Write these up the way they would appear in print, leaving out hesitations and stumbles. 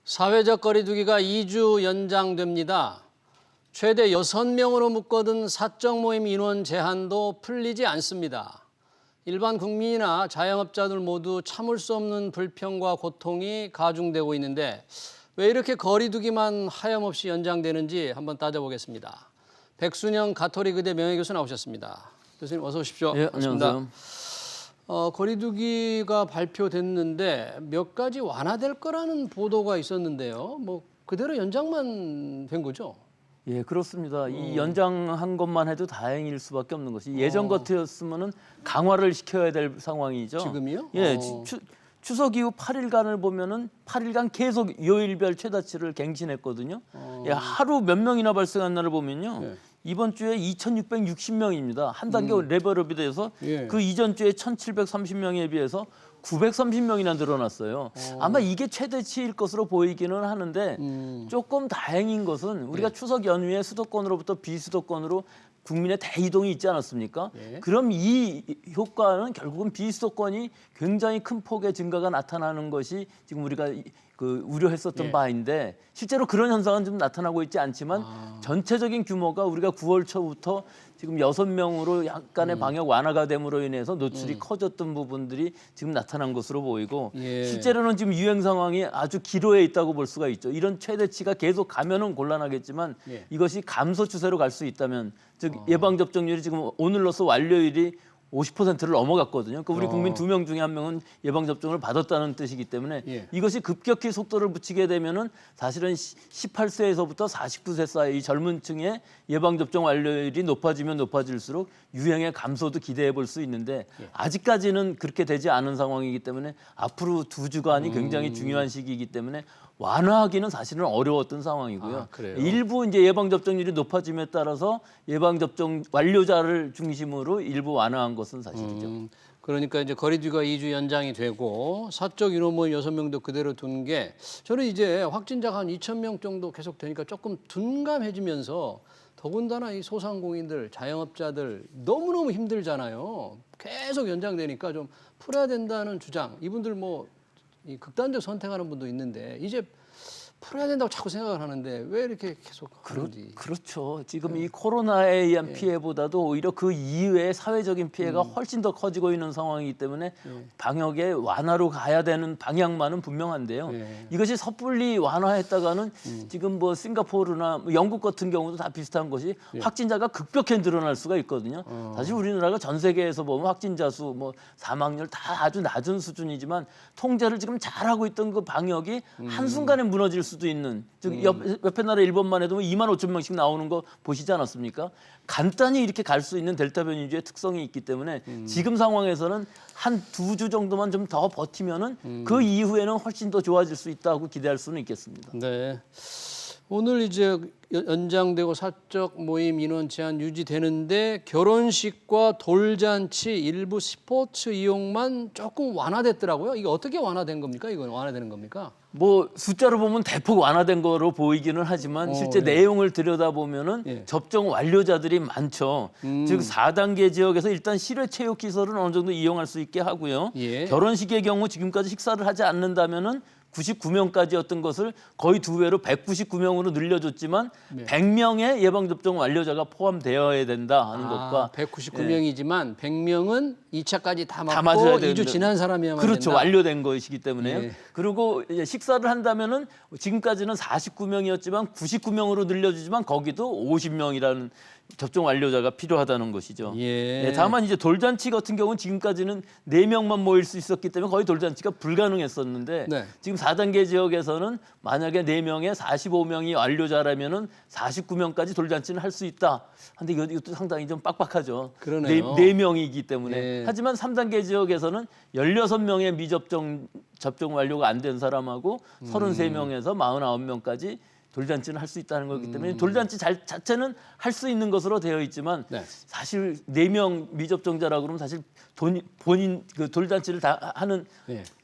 사회적 거리두기가 2주 연장됩니다. 최대 6명으로 묶어둔 사적 모임 인원 제한도 풀리지 않습니다. 일반 국민이나 자영업자들 모두 참을 수 없는 불평과 고통이 가중되고 있는데 왜 이렇게 거리두기만 하염없이 연장되는지 한번 따져보겠습니다. 백순영 가톨릭의대 명예교수 나오셨습니다. 교수님 어서 오십시오. 예, 안녕하세요. 거리두기가 발표됐는데 몇 가지 완화될 거라는 보도가 있었는데요. 뭐 그대로 연장만 된 거죠? 예, 그렇습니다. 이 연장한 것만 해도 다행일 수밖에 없는 것이 예전 같았으면은 강화를 시켜야 될 상황이죠. 지금이요? 예, 추석 이후 8일간을 보면은 8일간 계속 요일별 최다치를 갱신했거든요. 예, 하루 몇 명이나 발생한 날을 보면요. 예. 이번 주에 2,660명입니다. 한 단계 레벨업이 돼서 예. 그 이전 주에 1,730명에 비해서 930명이나 늘어났어요. 아마 이게 최대치일 것으로 보이기는 하는데 조금 다행인 것은 우리가 추석 연휴에 수도권으로부터 비수도권으로 국민의 대이동이 있지 않았습니까? 예. 그럼 이 효과는 결국은 비수도권이 굉장히 큰 폭의 증가가 나타나는 것이 지금 우리가 우려했었던 예. 바인데 실제로 그런 현상은 좀 나타나고 있지 않지만 전체적인 규모가 우리가 9월 초부터 지금 6명으로 약간의 방역 완화가 됨으로 인해서 노출이 커졌던 부분들이 지금 나타난 것으로 보이고 예. 실제로는 지금 유행 상황이 아주 기로에 있다고 볼 수가 있죠. 이런 최대치가 계속 가면은 곤란하겠지만 예. 이것이 감소 추세로 갈 수 있다면 즉 예방 접종률이 지금 오늘로서 완료율이 50%를 넘어갔거든요. 그러니까 우리 국민 2명 중에 1명은 예방 접종을 받았다는 뜻이기 때문에 예. 이것이 급격히 속도를 붙이게 되면은 사실은 18세에서부터 49세 사이 젊은 층의 예방 접종 완료율이 높아지면 높아질수록 유행의 감소도 기대해 볼 수 있는데 아직까지는 그렇게 되지 않은 상황이기 때문에 앞으로 2주간이 굉장히 중요한 시기이기 때문에 완화하기는 사실은 어려웠던 상황이고요. 아, 그래요? 일부 이제 예방 접종률이 높아짐에 따라서 예방 접종 완료자를 중심으로 일부 완화한 것은 사실이죠. 그러니까 이제 거리두기가 2주 연장이 되고 사적 인원 모임 6명도 그대로 둔 게 저는 이제 확진자가 한 2,000명 정도 계속 되니까 조금 둔감해지면서 더군다나 이 소상공인들, 자영업자들 너무너무 힘들잖아요. 계속 연장되니까 좀 풀어야 된다는 주장. 이분들 뭐 이 극단적 선택하는 분도 있는데 이제 풀어야 된다고 자꾸 생각을 하는데 왜 이렇게 계속 그런지. 그렇죠. 지금 이 코로나에 의한 피해보다도 오히려 그 이외의 사회적인 피해가 훨씬 더 커지고 있는 상황이기 때문에 방역의 완화로 가야 되는 방향만은 분명한데요. 이것이 섣불리 완화했다가는 지금 뭐 싱가포르나 뭐 영국 같은 경우도 다 비슷한 것이 확진자가 급격히 늘어날 수가 있거든요. 사실 우리나라가 전 세계에서 보면 확진자 수, 뭐 사망률 다 아주 낮은 수준이지만 통제를 지금 잘하고 있던 그 방역이 한순간에 무너질 수도 있는 즉 옆에 나라 일본만 해도 2만 5천 명씩 나오는 거 보시지 않았습니까? 간단히 이렇게 갈 수 있는 델타 변이주의 특성이 있기 때문에 지금 상황에서는 한 2주 정도만 좀 더 버티면은 그 이후에는 훨씬 더 좋아질 수 있다고 기대할 수는 있겠습니다. 네. 오늘 이제 연장되고 사적 모임 인원 제한 유지되는데 결혼식과 돌잔치, 일부 스포츠 이용만 조금 완화됐더라고요. 이게 어떻게 완화된 겁니까? 이건 완화되는 겁니까? 뭐 숫자로 보면 대폭 완화된 거로 보이기는 하지만 실제 내용을 들여다보면은 접종 완료자들이 많죠. 즉 4단계 지역에서 일단 실외 체육 기설은 어느 정도 이용할 수 있게 하고요. 예. 결혼식의 경우 지금까지 식사를 하지 않는다면은 99명까지였던 것을 거의 2배로 199명으로 늘려줬지만 100명의 예방접종 완료자가 포함되어야 된다 하는 것과 199명이지만 100명은 2차까지 다 맞고 맞아야 2주 되는데. 지난 사람이야만 그렇죠. 된다. 완료된 것이기 때문에요. 예. 그리고 이제 식사를 한다면은 지금까지는 49명이었지만 99명으로 늘려주지만 거기도 50명이라는 접종 완료자가 필요하다는 것이죠. 예. 다만 이제 돌잔치 같은 경우는 지금까지는 4명만 모일 수 있었기 때문에 거의 돌잔치가 불가능했었는데 네. 지금 4단계 지역에서는 만약에 4명에 45명이 완료자라면은 49명까지 돌잔치는 할 수 있다. 근데 이것도 상당히 좀 빡빡하죠. 그러네요. 4명이기 때문에. 예. 하지만 3단계 지역에서는 16명의 접종 완료가 안 된 사람하고 33명에서 49명까지 돌잔치는 할 수 있다는 거기 때문에 돌잔치 자체는 할 수 있는 것으로 되어 있지만 사실 4명 미접종자라 그러면 사실 본인 그 돌잔치를 다 하는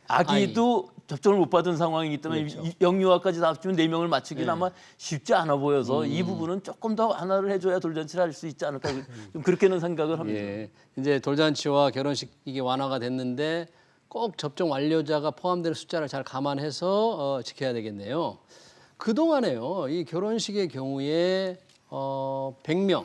아기도 접종을 못 받은 상황이기 때문에 영유아까지 다 합치면 4명을 맞추기는 아마 쉽지 않아 보여서 이 부분은 조금 더 완화를 해줘야 돌잔치를 할 수 있지 않을까 좀 그렇게는 생각을 합니다. 이제 돌잔치와 결혼식 이게 완화가 됐는데 꼭 접종 완료자가 포함되는 숫자를 잘 감안해서 지켜야 되겠네요. 그동안에요. 이 결혼식의 경우에 100명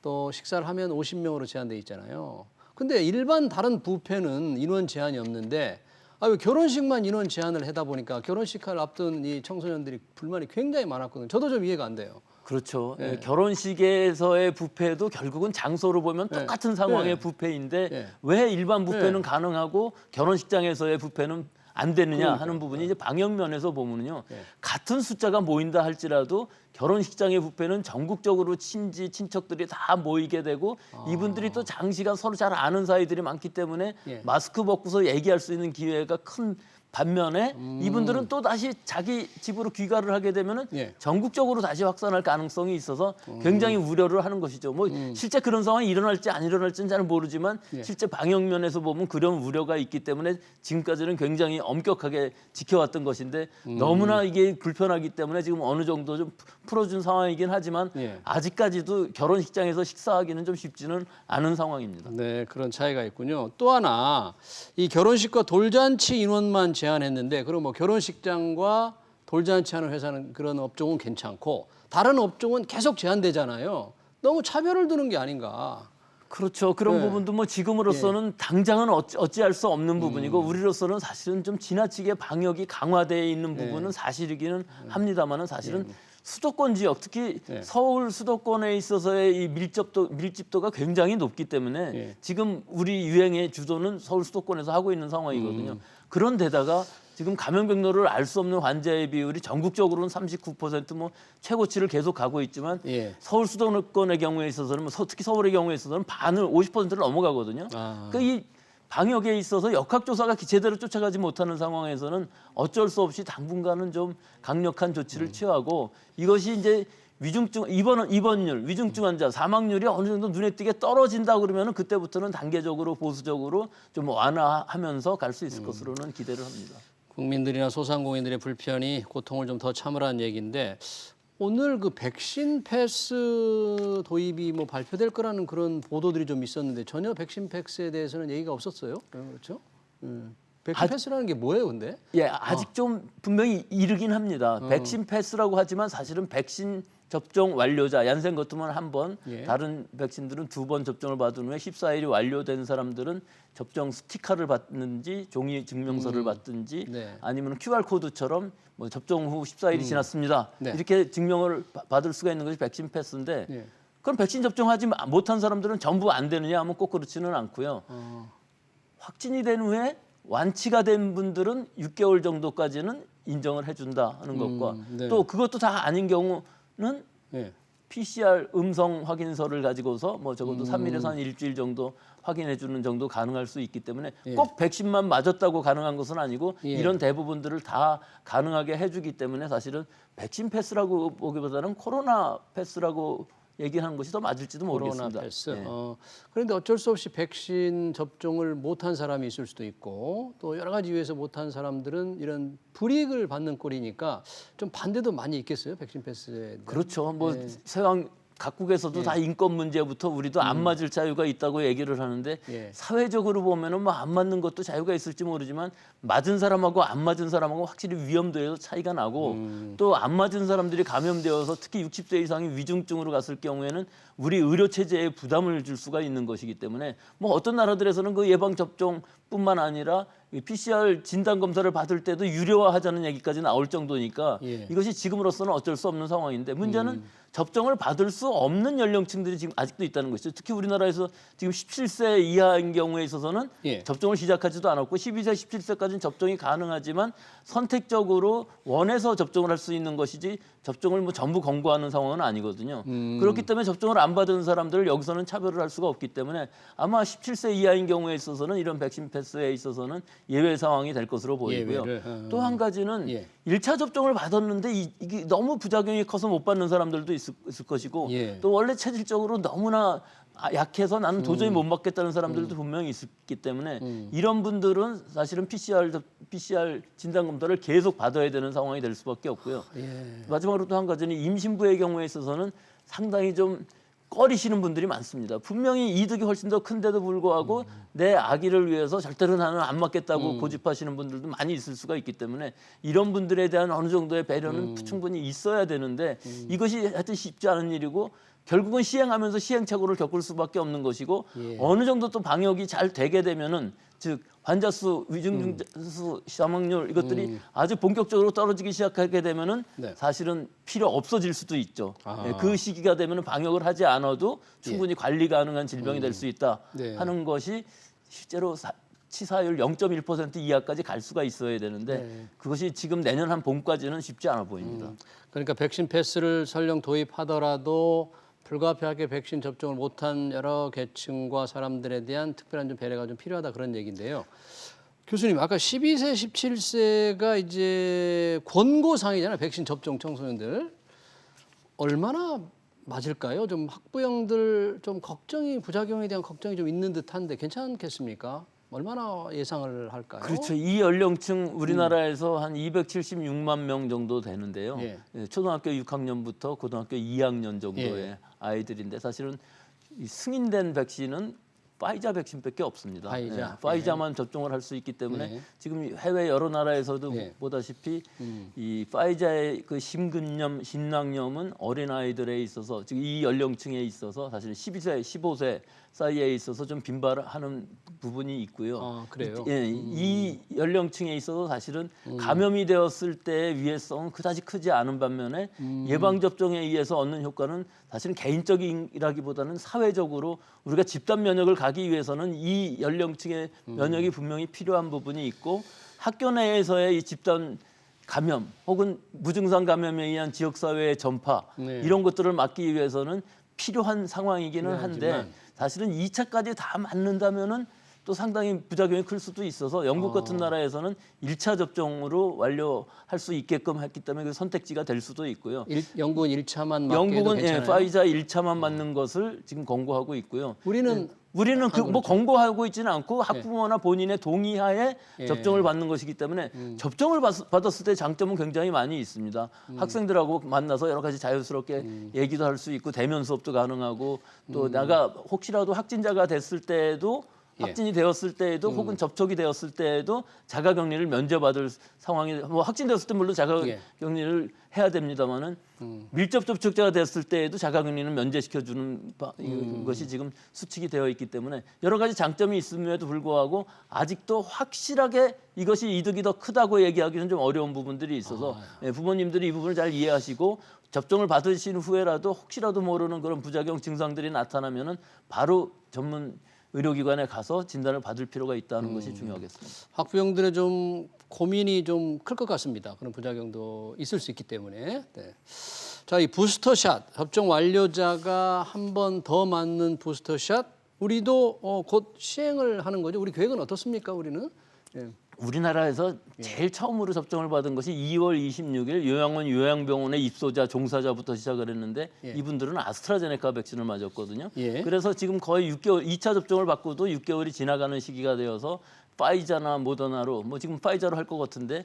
또 식사를 하면 50명으로 제한돼 있잖아요. 근데 일반 다른 뷔페는 인원 제한이 없는데 왜 결혼식만 인원 제한을 하다 보니까 결혼식을 앞둔 이 청소년들이 불만이 굉장히 많았거든요. 저도 좀 이해가 안 돼요. 그렇죠. 결혼식에서의 뷔페도 결국은 장소로 보면 네. 똑같은 상황의 네. 뷔페인데 네. 왜 일반 뷔페는 네. 가능하고 결혼식장에서의 뷔페는 안 되느냐 그러니까요. 하는 부분이 이제 방역 면에서 보면요. 네. 같은 숫자가 모인다 할지라도 결혼식장의 뷔페는 전국적으로 친척들이 다 모이게 되고 이분들이 또 장시간 서로 잘 아는 사이들이 많기 때문에 예. 마스크 벗고서 얘기할 수 있는 기회가 큰 반면에 이분들은 또 다시 자기 집으로 귀가를 하게 되면은 예. 전국적으로 다시 확산할 가능성이 있어서 굉장히 우려를 하는 것이죠. 뭐 실제 그런 상황이 일어날지 안 일어날지는 잘 모르지만 예. 실제 방역 면에서 보면 그런 우려가 있기 때문에 지금까지는 굉장히 엄격하게 지켜왔던 것인데 너무나 이게 불편하기 때문에 지금 어느 정도 좀 풀어준 상황이긴 하지만 예. 아직까지도 결혼식장에서 식사하기는 좀 쉽지는 않은 상황입니다. 네, 그런 차이가 있군요. 또 하나 이 결혼식과 돌잔치 인원만 제한했는데 그럼 뭐 결혼식장과 돌잔치 하는 회사는 그런 업종은 괜찮고 다른 업종은 계속 제한되잖아요. 너무 차별을 두는 게 아닌가. 그렇죠. 그런 네. 부분도 뭐 지금으로서는 당장은 어찌할 수 없는 부분이고 우리로서는 사실은 좀 지나치게 방역이 강화되어 있는 부분은 사실이기는 합니다만은 사실은 수도권 지역 특히 서울 수도권에 있어서의 이 밀집도가 굉장히 높기 때문에 지금 우리 유행의 주도는 서울 수도권에서 하고 있는 상황이거든요. 그런데다가 지금 감염병로를 알 수 없는 환자의 비율이 전국적으로는 39%뭐 최고치를 계속 가고 있지만 서울 수도권의 경우에 있어서는 특히 서울의 경우에 있어서는 반을 50%를 넘어가거든요. 그러니까 이 방역에 있어서 역학조사가 제대로 쫓아가지 못하는 상황에서는 어쩔 수 없이 당분간은 좀 강력한 조치를 취하고 이것이 이제 위중증 입원율, 위중증 환자 사망률이 어느 정도 눈에 띄게 떨어진다 그러면은 그때부터는 단계적으로 보수적으로 좀 완화하면서 갈 수 있을 것으로는 기대를 합니다. 국민들이나 소상공인들의 불편이 고통을 좀 더 참으라는 얘기인데 오늘 그 백신 패스 도입이 뭐 발표될 거라는 그런 보도들이 좀 있었는데 전혀 백신 패스에 대해서는 얘기가 없었어요. 그렇죠? 백신 패스라는 게 뭐예요, 근데? 예, 아직 좀 분명히 이르긴 합니다. 백신 패스라고 하지만 사실은 백신 접종 완료자, 얀센 같으면 한 번, 다른 백신들은 2번 접종을 받은 후에 14일이 완료된 사람들은 접종 스티커를 받든지 종이 증명서를 받든지 아니면 QR코드처럼 뭐 접종 후 14일이 지났습니다. 이렇게 증명을 받을 수가 있는 것이 백신 패스인데 그럼 백신 접종하지 못한 사람들은 전부 안 되느냐 하면 꼭 그렇지는 않고요. 확진이 된 후에 완치가 된 분들은 6개월 정도까지는 인정을 해준다 하는 것과 또 그것도 다 아닌 경우는 PCR 음성 확인서를 가지고서 뭐 적어도 3일에서 한 일주일 정도 확인해 주는 정도 가능할 수 있기 때문에 꼭 백신만 맞았다고 가능한 것은 아니고 이런 대부분들을 다 가능하게 해주기 때문에 사실은 백신 패스라고 보기보다는 코로나 패스라고 얘기하는 것이 더 맞을지도 모르겠습니다. 코로나 패스. 그런데 어쩔 수 없이 백신 접종을 못한 사람이 있을 수도 있고 또 여러 가지 이유에서 못한 사람들은 이런 불이익을 받는 꼴이니까 좀 반대도 많이 있겠어요, 백신 패스에 대한. 그렇죠. 뭐 세상 각국에서도 다 인권 문제부터 우리도 안 맞을 자유가 있다고 얘기를 하는데 사회적으로 보면은 뭐 안 맞는 것도 자유가 있을지 모르지만 맞은 사람하고 안 맞은 사람하고 확실히 위험도에서 차이가 나고 또 안 맞은 사람들이 감염되어서 특히 60세 이상이 위중증으로 갔을 경우에는 우리 의료 체제에 부담을 줄 수가 있는 것이기 때문에 뭐 어떤 나라들에서는 그 예방 접종뿐만 아니라 PCR 진단 검사를 받을 때도 유료화하자는 얘기까지 나올 정도니까 이것이 지금으로서는 어쩔 수 없는 상황인데 문제는 접종을 받을 수 없는 연령층들이 지금 아직도 있다는 것이죠. 특히 우리나라에서 지금 17세 이하인 경우에 있어서는 접종을 시작하지도 않았고 12세, 17세까지는 접종이 가능하지만 선택적으로 원해서 접종을 할 수 있는 것이지 접종을 뭐 전부 권고하는 상황은 아니거든요. 그렇기 때문에 접종을 안 받은 사람들을 여기서는 차별을 할 수가 없기 때문에 아마 17세 이하인 경우에 있어서는 이런 백신 패스에 있어서는 예외 상황이 될 것으로 보이고요. 또 한 가지는 1차 접종을 받았는데 이게 너무 부작용이 커서 못 받는 사람들도 있을 것이고 또 원래 체질적으로 너무나 약해서 나는 도저히 못 맞겠다는 사람들도 분명히 있기 때문에 이런 분들은 사실은 PCR 진단 검사를 계속 받아야 되는 상황이 될 수밖에 없고요. 마지막으로 또 한 가지는 임신부의 경우에 있어서는 상당히 좀 꺼리시는 분들이 많습니다. 분명히 이득이 훨씬 더 큰데도 불구하고 내 아기를 위해서 절대로 나는 안 맞겠다고 고집하시는 분들도 많이 있을 수가 있기 때문에 이런 분들에 대한 어느 정도의 배려는 충분히 있어야 되는데 이것이 하여튼 쉽지 않은 일이고 결국은 시행하면서 시행착오를 겪을 수밖에 없는 것이고 예. 어느 정도 또 방역이 잘 되게 되면은 즉 환자 수, 위중증 수, 사망률 이것들이 아주 본격적으로 떨어지기 시작하게 되면은 네. 사실은 필요 없어질 수도 있죠. 아. 예, 그 시기가 되면은 방역을 하지 않아도 충분히 관리 가능한 질병이 될 수 있다 네. 하는 것이 실제로 치사율 0.1% 이하까지 갈 수가 있어야 되는데 네. 그것이 지금 내년 한 봄까지는 쉽지 않아 보입니다. 그러니까 백신 패스를 설령 도입하더라도 불가피하게 백신 접종을 못한 여러 계층과 사람들에 대한 특별한 좀 배려가 좀 필요하다 그런 얘기인데요. 교수님, 아까 12세, 17세가 이제 권고사항이잖아요. 백신 접종 청소년들. 얼마나 맞을까요? 좀 학부형들 좀 걱정이 부작용에 대한 걱정이 좀 있는 듯한데 괜찮겠습니까? 얼마나 예상을 할까요? 그렇죠. 이 연령층 우리나라에서 한 276만 명 정도 되는데요. 예. 초등학교 6학년부터 고등학교 2학년 정도의 예. 아이들인데 사실은 이 승인된 백신은 파이자 백신밖에 없습니다. 파이자. 예, 파이자만 접종을 할 수 있기 때문에 예. 지금 해외 여러 나라에서도 예. 보다시피 이 파이자의 그 심근염, 신낭염은 어린 아이들에 있어서 지금 이 연령층에 있어서 사실은 12세, 15세 사이에 있어서 좀 빈발하는 부분이 있고요. 아, 그래요? 예, 이 연령층에 있어서 사실은 감염이 되었을 때의 위해성은 그다지 크지 않은 반면에 예방 접종에 의해서 얻는 효과는 사실은 개인적이라기보다는 사회적으로 우리가 집단 면역을 가기 위해서는 이 연령층의 면역이 분명히 필요한 부분이 있고 학교 내에서의 이 집단 감염 혹은 무증상 감염에 의한 지역사회의 전파 네. 이런 것들을 막기 위해서는 필요한 상황이기는 한데 필요하지만. 사실은 2차까지 다 맞는다면은 또 상당히 부작용이 클 수도 있어서 영국 같은 나라에서는 1차 접종으로 완료할 수 있게끔 했기 때문에 그 선택지가 될 수도 있고요. 영국은 1차만 맞게 해도 영국은 괜찮아요? 파이자 1차만 맞는 것을 지금 권고하고 있고요. 우리는 우리는 그 뭐 권고하고 있지는 않고 네. 학부모나 본인의 동의하에 예. 접종을 받는 것이기 때문에 접종을 받았을 때 장점은 굉장히 많이 있습니다. 학생들하고 만나서 여러 가지 자유스럽게 얘기도 할 수 있고 대면 수업도 가능하고 또 내가 혹시라도 확진자가 됐을 때에도 예. 확진이 되었을 때에도 혹은 접촉이 되었을 때에도 자가격리를 면제받을 상황이 뭐 확진되었을 때 물론 자가격리를 해야 됩니다만은 밀접 접촉자가 됐을 때에도 자가격리는 면제시켜 주는 것이 지금 수칙이 되어 있기 때문에 여러 가지 장점이 있음에도 불구하고 아직도 확실하게 이것이 이득이 더 크다고 얘기하기는 좀 어려운 부분들이 있어서 부모님들이 이 부분을 잘 이해하시고 접종을 받으신 후에라도 혹시라도 모르는 그런 부작용 증상들이 나타나면은 바로 전문 의료기관에 가서 진단을 받을 필요가 있다는 것이 중요하겠습니다. 학부형들의 좀 고민이 좀 클 것 같습니다. 그런 부작용도 있을 수 있기 때문에. 네. 자, 이 부스터샷 접종 완료자가 한 번 더 맞는 부스터샷 우리도 곧 시행을 하는 거죠. 우리 계획은 어떻습니까? 우리는? 예. 우리나라에서 제일 처음으로 접종을 받은 것이 2월 26일 요양원 요양병원의 입소자 종사자부터 시작을 했는데 이분들은 아스트라제네카 백신을 맞았거든요. 예. 그래서 지금 거의 6개월 2차 접종을 받고도 6개월이 지나가는 시기가 되어서 파이자나 모더나로 뭐 지금 파이자로 할 것 같은데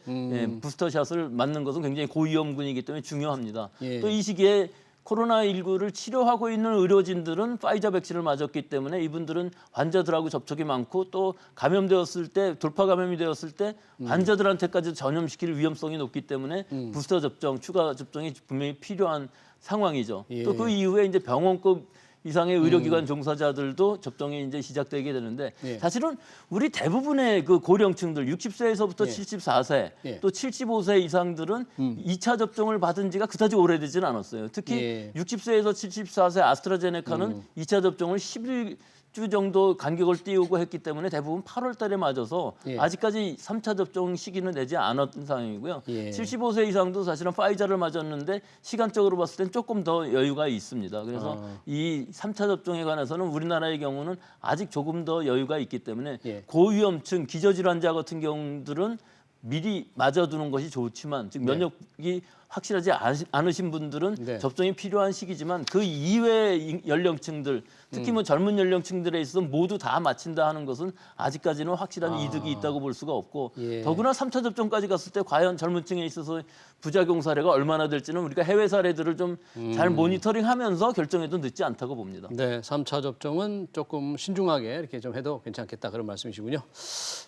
부스터샷을 맞는 것은 굉장히 고위험군이기 때문에 중요합니다. 예. 또 이 시기에 코로나19를 치료하고 있는 의료진들은 파이자 백신을 맞았기 때문에 이분들은 환자들하고 접촉이 많고 또 감염되었을 때 돌파 감염이 되었을 때 환자들한테까지 전염시킬 위험성이 높기 때문에 부스터 접종, 추가 접종이 분명히 필요한 상황이죠. 예. 또 그 이후에 이제 병원급 이상의 의료기관 종사자들도 접종이 이제 시작되게 되는데 예. 사실은 우리 대부분의 그 고령층들 60세에서부터 74세 예. 또 75세 이상들은 2차 접종을 받은 지가 그다지 오래되지는 않았어요. 특히 예. 60세에서 74세 아스트라제네카는 2차 접종을 11주 정도 간격을 띄우고 했기 때문에 대부분 8월 달에 맞아서 예. 아직까지 3차 접종 시기는 내지 않았던 상황이고요. 예. 75세 이상도 사실은 파이자를 맞았는데 시간적으로 봤을 땐 조금 더 여유가 있습니다. 그래서 이 3차 접종에 관해서는 우리나라의 경우는 아직 조금 더 여유가 있기 때문에 예. 고위험층 기저질환자 같은 경우들은 미리 맞아두는 것이 좋지만 즉 면역이 확실하지 않으신 분들은 네. 접종이 필요한 시기지만 그 이외의 연령층들 특히 뭐 젊은 연령층들에 있어서 모두 다 맞힌다 하는 것은 아직까지는 확실한 이득이 있다고 볼 수가 없고 예. 더구나 3차 접종까지 갔을 때 과연 젊은 층에 있어서 부작용 사례가 얼마나 될지는 우리가 해외 사례들을 좀 잘 모니터링하면서 결정해도 늦지 않다고 봅니다. 네, 3차 접종은 조금 신중하게 이렇게 좀 해도 괜찮겠다 그런 말씀이시군요.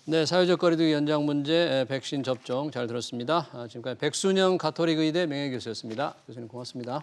네, 사회적 거리두기 연장 문제 백신 접종 잘 들었습니다. 지금까지 백순영 가톨릭 의대 명예교수였습니다. 교수님 고맙습니다.